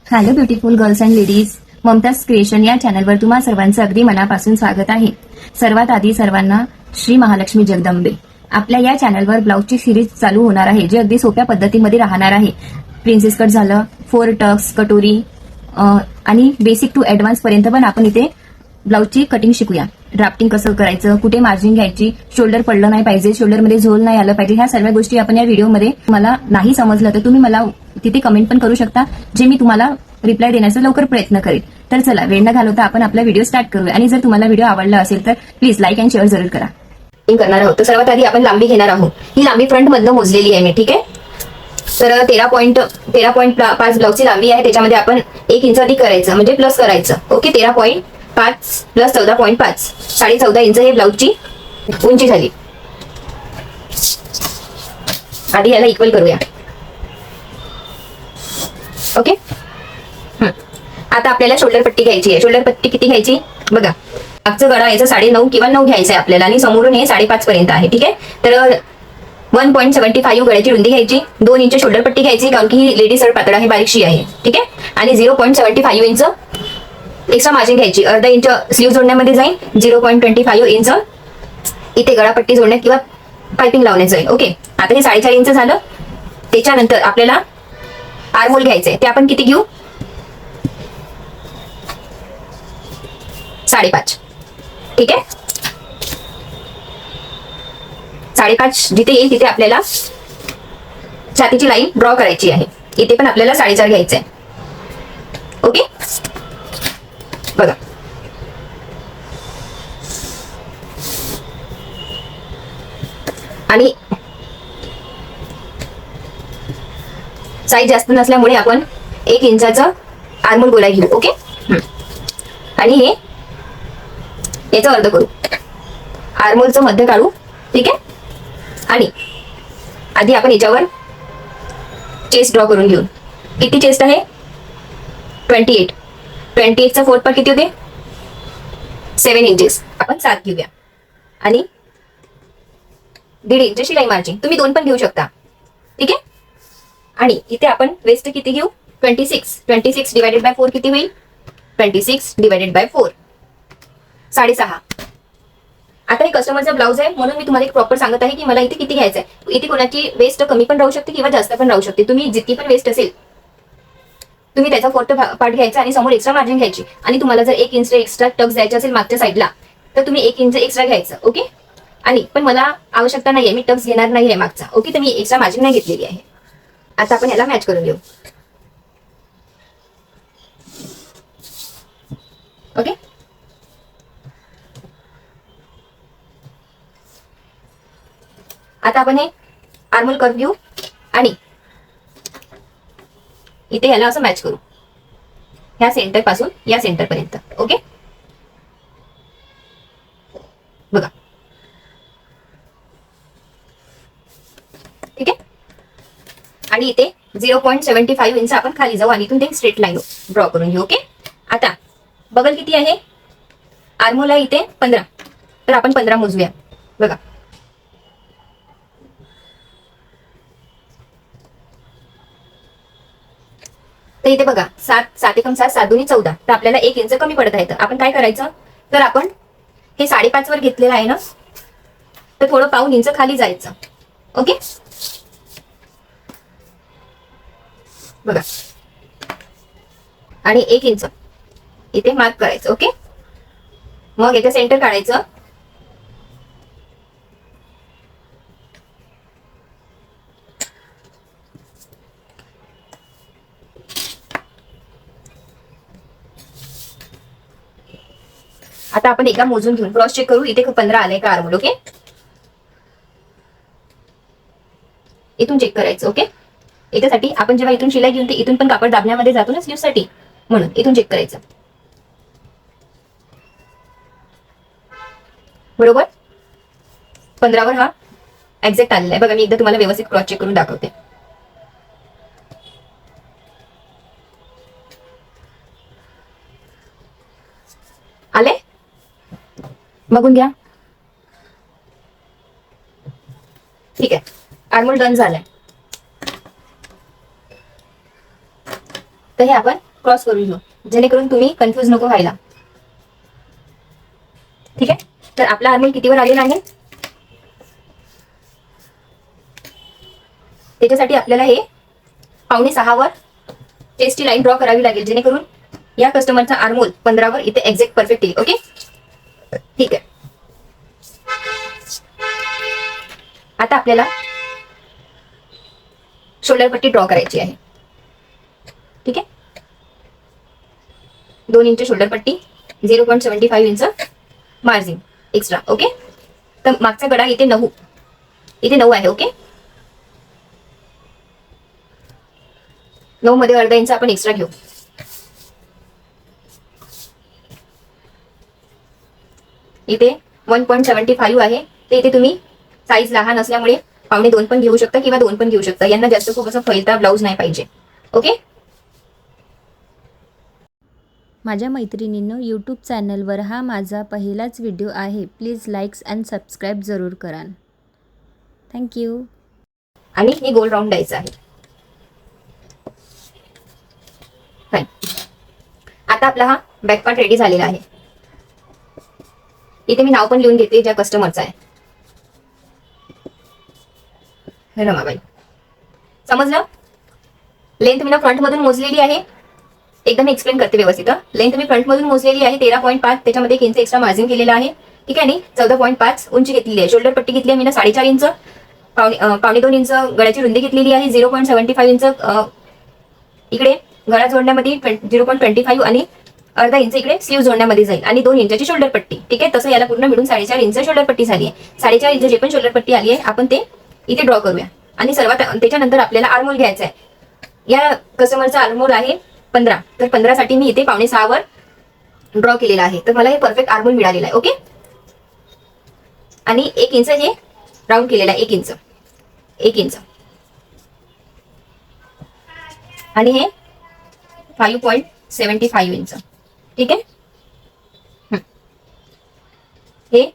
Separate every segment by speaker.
Speaker 1: Hello beautiful girls and ladies, Mumtaz creation या चॅनलवर तुम्हा सर्वांचं अगदी मनापासून स्वागत आहे. सर्वात आधी सर्वांना श्री महालक्ष्मी जगदंबे. आपल्या या चॅनलवर ब्लाऊजची सिरीज चालू होणार आहे, जे अगदी सोप्या पद्धतीमध्ये राहणार आहे. प्रिन्सेस कट झालं, 4 टक्स, कटोरी आणि बेसिक टू ऍडव्हान्स पर्यंत पण आपण इथे ब्लाऊजची कटिंग शिकूया. ड्राफ्टिंग कसं करायचं, कुठे मार्जिन घ्यायची, शोल्डर पडलं नाही पाहिजे, शोल्डरमध्ये झोल नाही आलं पाहिजे, ह्या सर्व गोष्टी आपण या व्हिडिओमध्ये. मला नाही समजलं तर तुम्ही मला तिथे कमेंट पण करू शकता, जे मी तुम्हाला रिप्लाय देण्याचा लवकर प्रयत्न करेल. तर चला वेळ न घालवता आपण आपला व्हिडिओ स्टार्ट करूया. आणि जर तुम्हाला व्हिडिओ आवडला असेल तर प्लीज लाईक अँड शेअर जरूर करा. करणार आहोत तर सर्वात आधी आपण लांबी घेणार आहोत. ही लांबी फ्रंट मधनं मोजलेली आहे मी, ठीक आहे. तर 13.5 ब्लाऊजची लांबी आहे. त्याच्यामध्ये आपण 1 इंच अधिक करायचं, म्हणजे प्लस करायचं. ओके, 13.5 प्लस 14.5, 14.5 इंच हे ब्लाऊजची उंची झाली. आधी याला इक्वल करूया. ओके, आता आपल्याला शोल्डर पट्टी घ्यायची आहे. शोल्डर पट्टी किती घ्यायची बघा. मागचं गळा याचं 9.5 किंवा 9 घ्यायचं आहे आपल्याला, आणि समोरून हे 5.5 पर्यंत आहे, ठीक आहे. तर 1.75 गळ्याची रुंदी घ्यायची, 2 इंच शोल्डर पट्टी घ्यायची, कारण की ही लेडी सर्ट पातळ आहे, बारीकशी आहे, ठीक आहे. आणि 0.75 इंच एक्स्ट्रा मार्जिन घ्यायची. अर्धा इंच स्लीव जोडण्यामध्ये जाईल, 0.25 इंच इथे गळापट्टी जोडण्यात किंवा पायपिंग लावण्यात जाईल. ओके, आता हे 4.5 इंच झालं. त्याच्यानंतर आपल्याला आर्महोल घ्यायचंय. ते आपण किती घेऊ, 5.5, ठीक आहे. 5.5 जिथे येईल तिथे आपल्याला छातीची लाईन ड्रॉ करायची आहे. इथे पण आपल्याला 4.5 घ्यायचंय. ओके, बघा. आणि साईज जास्त नसल्यामुळे आपण 1 इंचाचं आर्महोल गोलाई घेऊ. ओके, आणि हे याचं अर्ध करू, आर्महोलचं मध्य काढू, ठीक आहे. आणि आधी आपण याच्यावर चेस्ट ड्रॉ करून घेऊ. किती चेस्ट आहे, 28 चा 4th पार्ट किती होते, 7 इंचेस. आपण 7 घेऊया. आणि 1.5 इंच शिलाई मार्जिन, तुम्ही 2 पण घेऊ शकता, ठीक आहे. आणि इथे आपण वेस्ट किती घेऊ, 26 डिवायडेड बाय 4 किती होईल, 26 डिवायडेड बाय 4, 6.5. आता हे कस्टमरचा ब्लाऊज आहे, म्हणून मी तुम्हाला एक प्रॉपर सांगत आहे की मला इथे किती घ्यायचं आहे. इथे कोणाची वेस्ट कमी पण राहू शकते किंवा जास्त पण राहू शकते. तुम्ही जितकी पण वेस्ट असेल तुम्ही त्याचा 4th पार्ट घ्यायचा आणि समोर एक्स्ट्रा मार्जिन घ्यायची. आणि तुम्हाला जर 1 इंच एक्स्ट्रा टक्स द्यायचे असेल मागच्या साईडला, तर तुम्ही 1 इंच एक्स्ट्रा घ्यायचं. ओके, आणि पण मला आवश्यकता नाहीये, मी टक्स घेणार नाहीये मागचा. ओके, तर मी एक्स्ट्रा मार्जिन नाही घेतलेली आहे. आता आपण याला मॅच करून घेऊ. ओके, आता आपण हे आर्महोल कर्व घेऊ आणि इथे याला असं मॅच करू, ह्या सेंटर पासून या सेंटर पर्यंत. ओके, बघा, ठीक आहे. आणि इथे 0.75 इंच आपण खाली जाऊ आणि इथून ते स्ट्रेट लाईन ड्रॉ करून घेऊ. ओके, आता बगल किती आहे, आर्महोल आहे इथे 15, तर आपण 15 मोजूया. बघा, तर इथे बघा 7 एकम 7, 7 दुनी 14, तर आपल्याला 1 इंच कमी पडत आहे. तर आपण काय करायचं, तर आपण हे 5.5 वर घेतलेलं आहे ना, तर थोडं 1.5 इंच खाली जायचं. ओके, बघा, आणि 1 इंच इथे मार्क करायचं. ओके, मग याचं सेंटर काढायचं. आता आपण एकदा मोजून घेऊन क्रॉस चेक करू, इथे 15 आलंय का आर्महोल. ओके, इथून चेक करायचं. ओके, याच्यासाठी आपण जेव्हा इथून शिलाई घेऊन ते इथून पण कापड दाबण्यामध्ये जातो ना स्लीव साठी, म्हणून इथून चेक करायचं. बरोबर, 15 वर हा एक्झॅक्ट आलेला आहे. बघा, मी एकदा तुम्हाला व्यवस्थित क्रॉस चेक करून दाखवते. आले, बघून घ्या. ठीक आहे, आर्महोल डन झालाय. तर हे आपण क्रॉस करून घेऊ, जेणेकरून तुम्ही कन्फ्यूज नको व्हायला. ठीक आहे. तर आपला आर्महोल कितीवर आलेला आहे, त्याच्यासाठी आपल्याला हे 5.5 वर चेस्टची लाईन ड्रॉ करावी लागेल, जेणेकरून या कस्टमरचा आर्महोल 15 वर इथे एक्झॅक्ट परफेक्ट येईल. ओके, ठीक आहे. आता आपल्याला शोल्डर पट्टी ड्रॉ करायची आहे. ठीक आहे. 2 इंच शोल्डर पट्टी, 0.75 इंच मार्जिन एक्स्ट्रा. ओके. तर मागचा गडा इथे 9 आहे. ओके, 9 मध्ये अर्धा इंच आपण एक्स्ट्रा घेऊ. इथे 1.75 आहे. ते इथे तुम्ही साईज लहान असल्यामुळे 1.25 पण घेऊ शकता किंवा 2 पण घेऊ शकता. यांना जास्त खूप असं फैलता ब्लाऊज नाही पाहिजे. ओके.
Speaker 2: माझ्या मैत्रिणींनो, यूट्यूब चॅनलवर हा माझा पहिलाच व्हिडिओ आहे. प्लीज लाईक्स अँड सबस्क्राईब जरूर करा. थँक्यू.
Speaker 1: आणि हे गोल राऊंड द्यायचं आहे. फाईन. आता आपला हा बॅक पार्ट रेडी झालेला आहे. इथे मी नाव पण लिहून घेते ज्या कस्टमरचा आहे. हे रमाबाई. समजलं? लेंथ मी ना फ्रंट मधून मोजलेली आहे. एकदम एक्सप्लेन करते व्यवस्थित. लेंथ मी फ्रंट मधून मोजलेली आहे 13.5. त्याच्यामध्ये 1 इंच एक्स्ट्रा मार्जिन केलेलं आहे. ठीक आहे. आणि 14.5 उंची घेतलेली आहे. शोल्डर पट्टी घेतली आहे मी ना 4.5 इंच. 2.5 इंच गळ्याची रुंदी घेतलेली आहे. 0.75 इंच इकडे गळा जोडण्यामध्ये 0.25 आणि अर्धा इंच इकडे स्लीव जोडण्यामध्ये जाईल आणि 2 इंचाची शोल्डर पट्टी. ठीक आहे. तसं याला पूर्ण मिळून 4.5 इंच शोल्डर पट्टी झाली आहे. 4.5 इंच जे पण शोल्डर पट्टी आली आहे आपण ते इथे ड्रॉ करूया. आणि सर्वात त्याच्यानंतर आपल्याला आर्महोल घ्यायचा आहे. या कस्टमरचा आर्महोल आहे 15. तर 15 साठी मी इथे 5.5 वर ड्रॉ केलेला आहे. तर मला हे परफेक्ट आर्महोल मिळालेला आहे. ओके. आणि 1 इंच हे राऊंड केलेला आहे. 1 इंच आणि हे 5.75 इंच. ठीक आहे. हे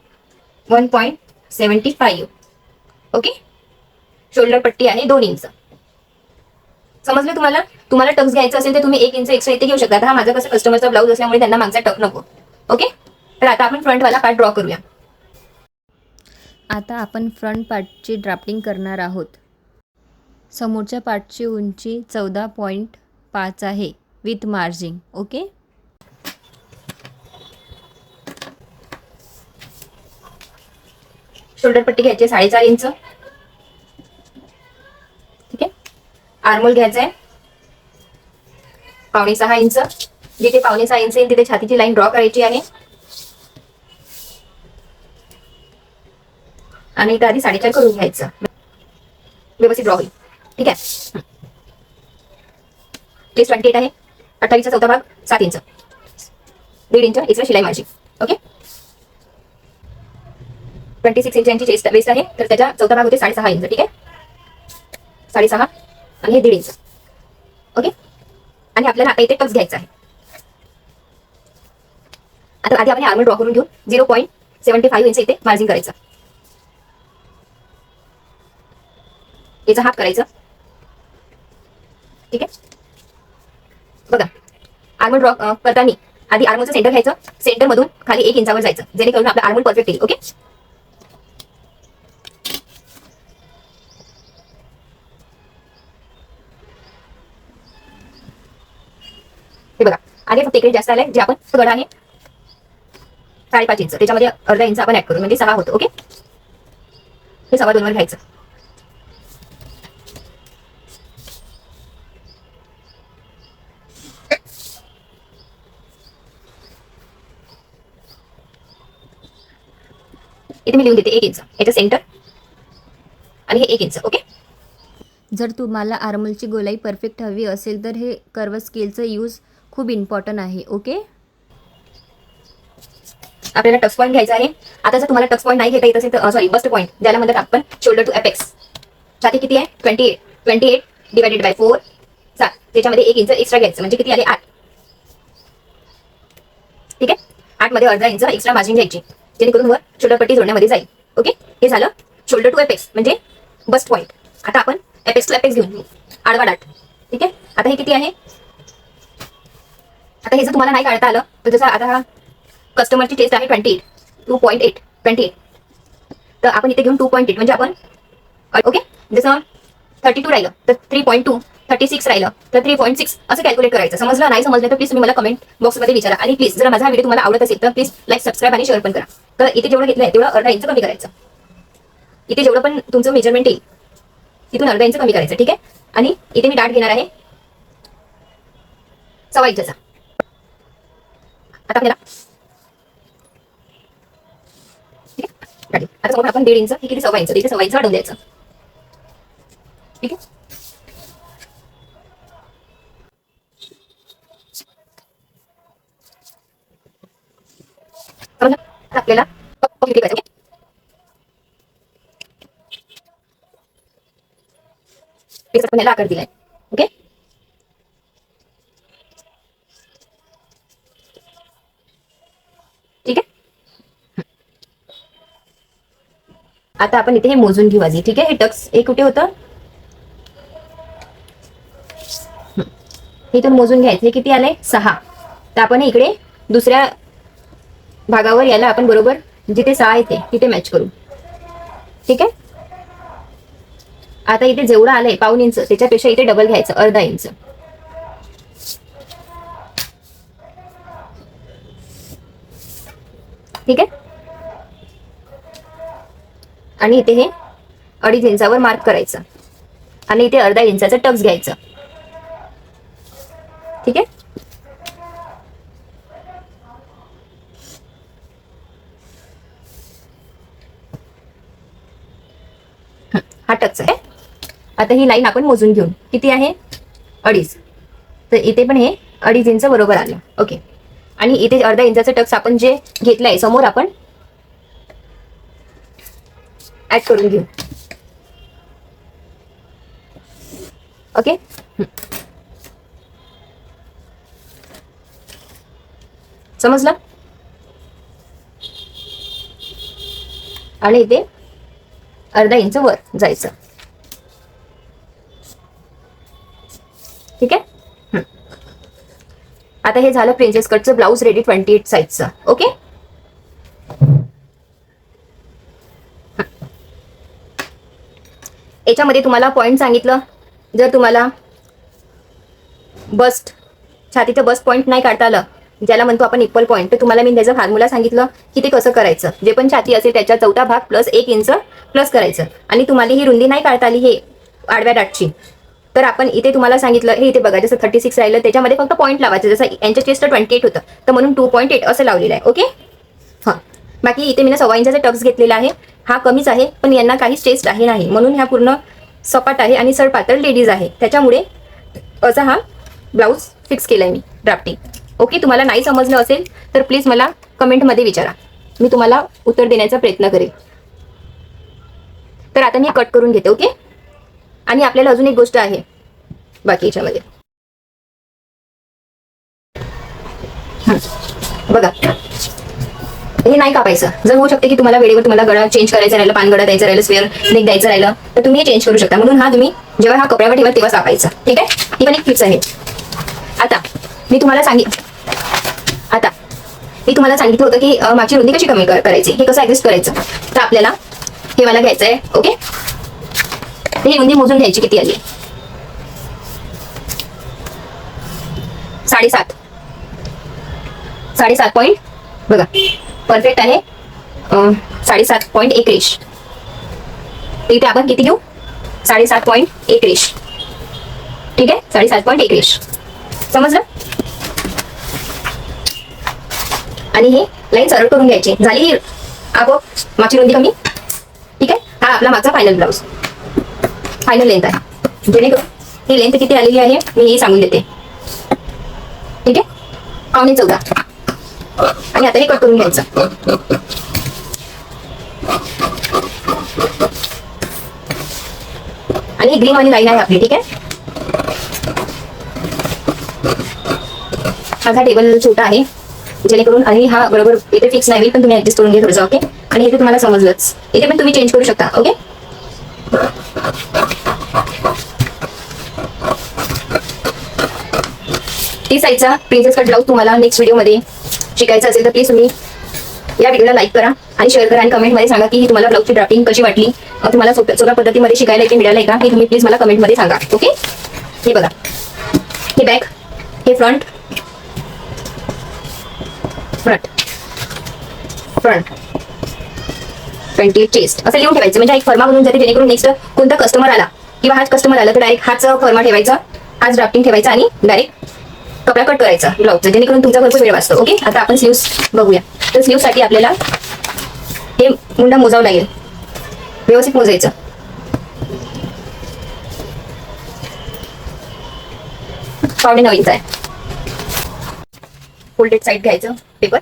Speaker 1: 1.75. ओके. शोल्डर पट्टी आहे 2 इंच. समजलं तुम्हाला? तुम्हाला टक्स घ्यायचं असेल तर तुम्ही 1 इंच एक्स्ट्रा इथे घेऊ शकता. हा माझा कसं कस्टमरचा ब्लाऊज असल्यामुळे त्यांना मागचा टक नको. ओके. तर आता आपण फ्रंटवाला पार्ट ड्रॉ करूया.
Speaker 2: आता आपण फ्रंट पार्टची ड्राफ्टिंग करणार आहोत. समोरच्या पार्टची उंची 14.5 आहे विथ मार्जिन. ओके.
Speaker 1: शोल्डर पट्टी घ्यायची 4.5 इंच. ठीक आहे. आर्महोल घ्यायचा आहे 5.5 इंच. जिथे 5.5 इंच येईल तिथे छातीची लाईन ड्रॉ करायची आहे. आणि इथे आधी 4.5 करून घ्यायचं. व्यवस्थित ड्रॉ होईल. ठीक आहे. चेस्ट 28 आहे. 28 चा चौथा भाग 7 इंच. 1.5 इंच एक्स्ट्रा शिलाई मार्जिन. ओके. 26 इंचांची चेस्ट वेस्ट आहे. तर त्याचा चौथा भाग होते 6.5 इंच. ठीक आहे. 6.5 आणि हे 1.5 इंच. ओके. आणि आपल्याला आता इथे टक्स घ्यायचा आहे. आता आधी आपण आर्महोल ड्रॉ करून घेऊ. 0.75 इंच इथे मार्जिन करायचं. याचा हाफ करायचं. ठीक आहे. बघा, आर्महोल ड्रॉ करताना आधी आर्महोलचं सेंटर घ्यायचं. सेंटर मधून खाली 1 इंचावर जायचं, जेणेकरून आपला आर्महोल परफेक्ट येईल. ओके. हे बघा, आधी फक्त इकडे जास्त आलंय. जे आपण गडा आहे 5.5 इंच, त्याच्यामध्ये अर्धा इंच आपण ऍड करू, म्हणजे 6 होतं. ओके. हे 2.25 वर घ्यायचं. इथे मी लिहून देते 1 इंच याचं सेंटर आणि हे 1 इंच. ओके.
Speaker 2: जर तुम्हाला आर्महोलची गोलाई परफेक्ट हवी असेल तर हे कर्व स्केलचं यूज खूप इम्पॉर्टंट आहे. ओके.
Speaker 1: आपल्याला टच पॉईंट घ्यायचा आहे. आता जर तुम्हाला टच पॉईंट नाही घेता येत असेल तर बस्ट पॉईंट, ज्याला म्हणतात आपण शोल्डर टू एपेक्स. छाती किती आहे? 28 डिवायडेड बाय 4 7. त्याच्यामध्ये 1 इंच एक्स्ट्रा घ्यायचं, म्हणजे किती आले? 8. ठीक आहे. 8 मध्ये अर्धा इंच एक्स्ट्रा मार्जिन घ्यायची, जेणेकरून वर शोल्डर पट्टी जोडण्यामध्ये जाईल. ओके. हे झालं शोल्डर टू एपेक्स म्हणजे बस्ट पॉईंट. आता आपण एपेक्स टू एपेक्स घेऊन आडवा डाट. ठीक आहे. आता हे किती आहे? आता हे जर तुम्हाला नाही काढता आलं तर जसं आता हा कस्टमरची टेस्ट आहे 2.8 तर आपण इथे घेऊन 2.8 म्हणजे आपण ओके जसं 32 राहिलं तर 3.2 36 राहिलं तर 3.6 असं कॅल्क्युलेट करायचं. समजलं? नाही समजलं तर प्लीज तुम्ही मला कमेंट बॉक्समध्ये विचारा. आणि प्लीज जर माझा व्हिडिओ तुम्हाला आवडत असेल तर प्लीज लाईक सबस्क्राईब आणि शेअर पण करा. तर इथे जेवढं घेतलंय तेवढं अर्धा इंच कमी करायचं. इथे जेवढं पण तुमचं मेजरमेंट येईल तिथून अर्धा इंच कमी करायचं. ठीक आहे. आणि इथे मी डाट घेणार आहे 1.25 इंचचा. आता आपल्याला ठीक आहे. आता समोर आपण 1.5 इंच हे किती 1.25 इंच इथे 1.25 इंच वाढवून द्यायचं. ठीक आहे. आपल्याला आपण याला आकार दिलाय. ओके. ठीक आहे. आता आपण इथे हे मोजून घेऊ आधी. ठीक आहे. हे टक्स हे कुठे होतं इथून मोजून घ्यायचं. हे किती आलंय 6. तर आपण इकडे दुसऱ्या भागावर याला आपण बरोबर जिथे 6 येते तिथे मॅच करू. ठीक आहे. आता इथे जेवढं आलंय 1.5 इंच त्याच्यापेक्षा इथे डबल घ्यायचं अर्धा इंच. ठीक आहे. आणि इथे हे 2.5 इंचावर मार्क करायचं आणि इथे अर्धा इंचाचं टक्स घ्यायचं. ठीक आहे. हा टक्स आहे. आता ही लाईन आपण मोजून घेऊन किती आहे 2.5. तर इथे पण हे 2.5 इंच बरोबर आलं. ओके. आणि इथे अर्धा इंचाचं टक्स आपण जे घेतलंय समोर आपण ऍड करून घेऊ. ओके. समजलं? आणि इथे अर्धा इंच वर जायचं. ठीक आहे. आता हे झालं प्रिन्सेस कटचं ब्लाऊज रेडी 28 साईजचं. ओके. याच्यामध्ये तुम्हाला पॉइंट सांगितलं. जर तुम्हाला बस्ट छातीचं बस्ट पॉइंट नाही काढता आलं ज्याला म्हणतो आपण इक्वल पॉइंट तर तुम्हाला मी त्याचं फॉर्म्युला सांगितलं की ते कसं करायचं. जे पण छाती असेल त्याच्या 4था भाग प्लस 1 इंच प्लस करायचं. आणि तुम्हाला ही रुंदी नाही काढता आली हे आडव्या डाटची तर आपण इथे तुम्हाला सांगितलं हे इथे बघा जसं 36 राहिलं त्याच्यामध्ये फक्त पॉईंट लावायचं. जसं यांच्या चेस्ट 28 होतं तर म्हणून 2.8 असं लावलेलं आहे. ओके. हां. बाकी इथे मी 1.25 इंचाचा टक्स घेतलेला आहे. हा कमीच आहे पण यांना काहीच चेस्ट आहे नाही म्हणून ह्या पूर्ण सपाट आहे आणि सडपातळ लेडीज आहे त्याच्यामुळे असा हा ब्लाऊज फिक्स केलाय मी ड्राफ्टिंग. ओके. तुम्हाला नाही समजलं असेल तर प्लीज मला कमेंटमध्ये विचारा. मी तुम्हाला उत्तर देण्याचा प्रयत्न करेन. तर आता मी कट करून घेते. ओके. आणि आपल्याला अजून एक गोष्ट आहे बाकी याच्यामध्ये बघा हे नाही कापायचं. जर होऊ शकते की तुम्हाला वेळेवर तुम्हाला गळा चेंज करायचा राहिलं पानगडा द्यायचा राहिलं स्वेअर नेक द्यायचं राहिलं तर तुम्ही हे चेंज करू शकता. म्हणून हा तुम्ही जेव्हा हा कपड्यावर ठेवा तेव्हा कापायचा. ठीक आहे. ही पण एक फिक्स आहे. आता मी तुम्हाला सांगितलं होतं की मागची रुंदी कशी कमी करायची हे कसं ऍडजस्ट करायचं. तर आपल्याला हे मला घ्यायचं आहे. ओके. ही रुंदी मोजून घ्यायची किती आली 7.5 पॉईंट बघा परफेक्ट आहे. 7.5.1 रेश. इथे आपण किती घेऊ 7.5.1 रेश. ठीक आहे. 7.5.1 रेश. समजलं? आणि हे लाईन सरळ करून घ्यायची. झाली ही आपोआप मागची रुंदी कमी. ठीक आहे. हा आपला मागचा फायनल ब्लाऊज फायनल लेंथ आहे. जेणेकरून ही लेंथ किती आलेली आहे मी हे सांगून देते. ठीक आहे. 14.5 आणि आता हे कट करून घ्यायचं. आणि ग्रीन वाली लाईन आहे आपली. ठीक आहे. माझा टेबल छोटा आहे जेणेकरून आणि हा बरोबर इथे फिक्स नाही पण तुम्ही ऍडजस्ट करून घ्या थोडंसं. ओके. आणि इथे तुम्हाला समजलंच इथे पण तुम्ही चेंज करू शकता. ओके. ती साईजचा प्रिन्सेस कट ब्लाऊज तुम्हाला नेक्स्ट व्हिडिओमध्ये शिकायचं असेल तर प्लीज तुम्ही या व्हिडिओला लाईक करा आणि शेअर करा आणि कमेंटमध्ये सांगा की तुम्हाला ब्लाऊजची ड्राफ्टिंग कशी वाटली, तुम्हाला सोप्या पद्धतीमध्ये शिकायला इथे मिळालं आहे का, हे तुम्ही प्लीज मला कमेंटमध्ये सांगा. ओके, हे बघा, हे बॅक, हे फ्रंट, फ्रंट, फ्रंट 20 चेस्ट असं लिहून ठेवायचं. म्हणजे एक फर्मा बनून जाते, जेणेकरून नेक्स्ट कोणता कस्टमर आला किंवा हाच कस्टमर आला तर डायरेक्ट हाच फर्मा ठेवायचा, हाच ड्राफ्टिंग ठेवायचा आणि डायरेक्ट कपडा कट करायचा ब्लाऊजचा, जेणेकरून तुमचा भरपूर वेळ वाचतो. ओके, आता आपण स्लीव्स बघूया. तर स्लीव्स साठी आपल्याला हे मुंडा मोजावं लागेल, व्यवस्थित मोजायचं. पावणे 9 इंच आहे. फोल्डेड साईड घ्यायचं पेपर,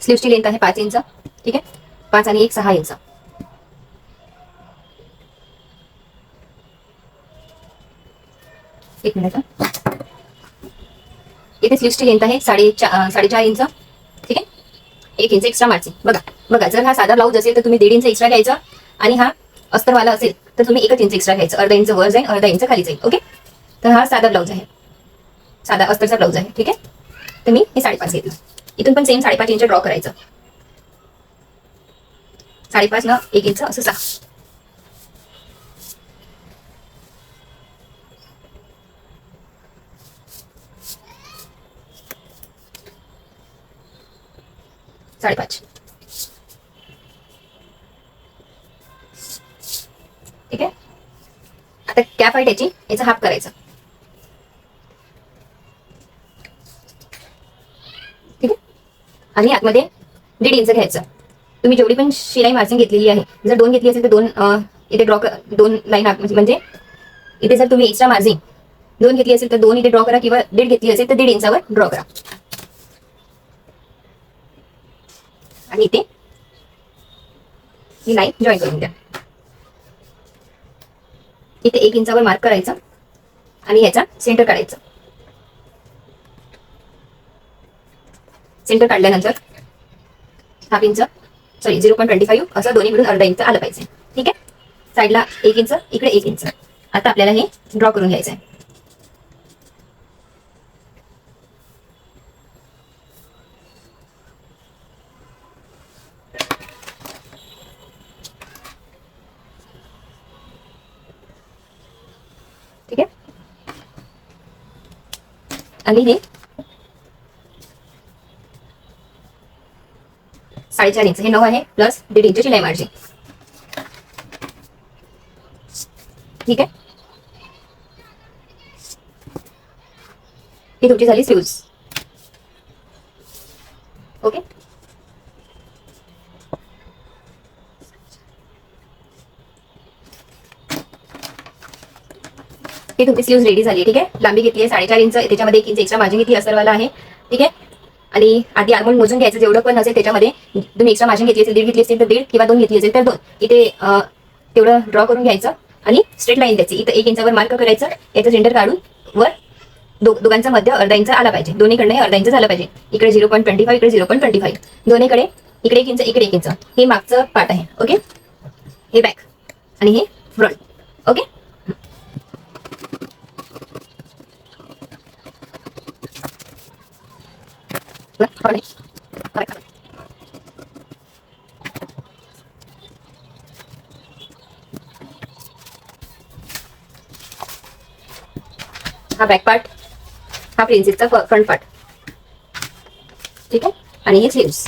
Speaker 1: स्लीव्सची लेंथ आहे 5 इंच. ठीक आहे, 5 आणि 1 6 इंच. एक मिनिट, इथे स्लीव्सची लेंथ आहे 4.5 इंच. ठीक आहे, 1 इंच एक्स्ट्रा मार्जिन. बघा, जर हा साधा ब्लाऊज असेल तर तुम्ही 1.5 इंच एक्स्ट्रा घ्यायचा आणि हा अस्तरवाला असेल तर तुम्ही 1 इंच एक्स्ट्रा घ्यायचं. अर्धा इंच वर जाईल, अर्धा इंच खाली जाईल. ओके, तर हा साधा ब्लाऊज आहे, साधा अस्तरचा ब्लाऊज आहे. ठीक आहे, तर मी हे 5.5 घेतलं. इथून पण सेम 5.5 इंच ड्रॉ करायचं. 5.5 न 1 इंच असं 6. ठीक आहे, आता कॅप आहे त्याची, याचा हाफ करायचा. ठीक आहे, आणि आतमध्ये 1.5 इंच घ्यायचं. तुम्ही जेवढी पण शिलाई मार्जिन घेतलेली आहे, जर 2 घेतली असेल तर 2 इथे ड्रॉ 2 लाईन, म्हणजे इथे जर तुम्ही एक्स्ट्रा मार्जिन 2 घेतली असेल तर 2 इथे ड्रॉ करा, किंवा 1.5 घेतली असेल तर 1.5 इंचावर ड्रॉ करा. आणि इथे ही लाईन जॉईन करून द्या. इथे 1 इंचावर मार्क करायचं आणि याचा सेंटर काढायचं. सेंटर काढल्यानंतर 0.5 इंच, 0.25 असं दोन्ही मिळून अर्धा इंच आलं पाहिजे. ठीक आहे, साईडला 1 इंच, इकडे 1 इंच. आता आपल्याला हे ड्रॉ करून घ्यायचं आहे. ठीक आहे, आणि हे 4.5 इंच, हे 9 आहे, प्लस 1.5 इंच शिलाई मार्जिन. ठीक आहे, ही तुमची झाली स्लीव्स. ओके, ही तुमची स्लीव्स रेडी झाली. ठीक आहे, लांबी घेतली आहे 4.5 इंच, त्याच्यामध्ये 1 इंच एक्स्ट्रा मार्जिन घेतली असरवाला आहे. ठीक आहे, आणि आधी आर्मोल मोजून घ्यायचं, जेवढं पण असेल त्याच्यामध्ये तुम्ही एक्स्ट्रा मार्जिन घेतली असेल, 1.5 घेतली असेल तर 1.5, किंवा 2 घेतली असेल तर 2. इथे तेवढं ड्रॉ करून घ्यायचं आणि स्ट्रेट लाईन द्यायची. इथं 1 इंचावर मार्क करायचं, याचं सेंटर काढून वर दोघांचा मध्य अर्धा इंच आला पाहिजे. दोन्हीकडे अर्धा इंच झाला पाहिजे. इकडे 0.25, इकडे 0.25, दोन्हीकडे इकडे 1 इंच, इकडे 1 इंच. हे मागचं पार्ट आहे. ओके, हे बॅक आणि हे फ्रंट. ओके, हा बॅक पार्ट, हा प्रिन्सेसचा फ्रंट पार्ट. ठीक आहे, आणि हे स्लीव्स.